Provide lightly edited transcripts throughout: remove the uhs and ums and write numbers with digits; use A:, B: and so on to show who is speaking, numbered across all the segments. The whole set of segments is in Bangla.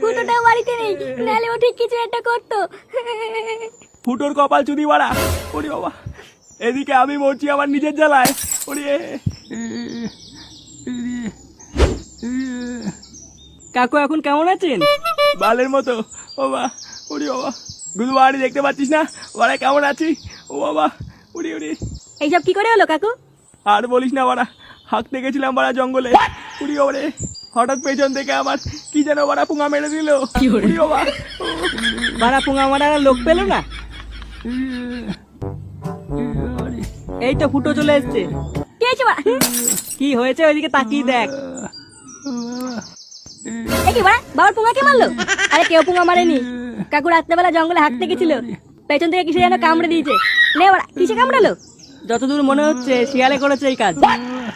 A: ফুটোটাও বাড়িতে নেই, নাহলে ও ঠিক কিছু একটা করতো।
B: ফুটোর কপাল চুদি বাড়া। ওরে বাবা, এদিকে আমি মরছি আমার নিজের জ্বালায়। ওরে
C: কাকু এখন কেমন আছেন?
B: বালের মতো। ও বাবা, ওরে বাবা, গুলু বাড়ি দেখতে পাচ্ছিস না বাড়া কেমন আছি? ও বাবা, উড়ি উড়ি।
A: এইসব কি করে হলো কাকু?
B: আর বলিস না বাড়া, হাঁকতে গেছিলাম বাড়া জঙ্গলে। উড়ি ওরে, হঠাৎ পেছন থেকে আমার কি যেন বাড়া পুঙা মেরে দিল। উড়ি বাবা,
C: বাড়া পুঙা মারার লোক পেলো না। এই তো ফুটো চলে এসছে।
A: কি হয়েছে বাড়া?
C: কি হয়েছে ওইদিকে তাকিয়ে দেখ।
A: কি বাড়া, বাবার পুঙা কে মারলো? আরে কেউ পুঙা মারেনি, কাকু রাত্রেবেলা জঙ্গলে হাঁটতে গেছিল, পেছন থেকে কিছু যেন কামড়ে দিয়েছে। নে বাড়া, কিসে কামড়ালো?
C: যতদূর মনে হচ্ছে শিয়ালে করেছে এই কাজ।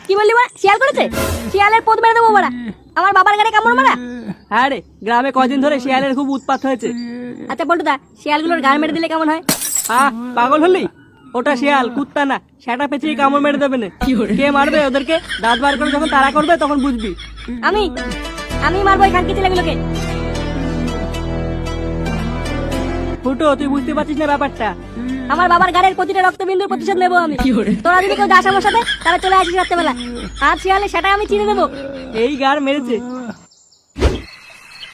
A: কি বললি বাড়া, শিয়াল করেছে? শিয়ালের পোদ মেরে দেবো বাড়া, আমার বাবার গাড়ি কামড় মারা।
C: হ্যাঁ রে, গ্রামে কদিন ধরে শিয়ালের খুব উৎপাত হয়েছে।
A: আচ্ছা পল্টুদা, শিয়ালগুলোর গাড় মেরে দিলে কেমন হয়?
C: পাগল হলি? ওটা শিয়াল, কুত্তা না। সেটা পেঁচিয়ে কামড় মেরে দেবে না। কে মারবে ওদেরকে? দাঁত বার করে যখন তাড়া করবে তখন বুঝবি।
A: আমি আমি মারবো এই খানকি ছেলেগুলোকে।
C: ফুটো, তুই বুঝতে পারছিস না ব্যাপারটা?
A: আমার বাবার গাড়ির প্রতিটা রক্তবিন্দুর প্রতিশোধ নেবো আমি। তোরা যদি কেউ যাস আমার সাথে, তাহলে চলে আসিস রাত্রেবেলা। আর শিয়ালে সেটা আমি চিনে নেবো।
C: এই গাড় মেরেছে,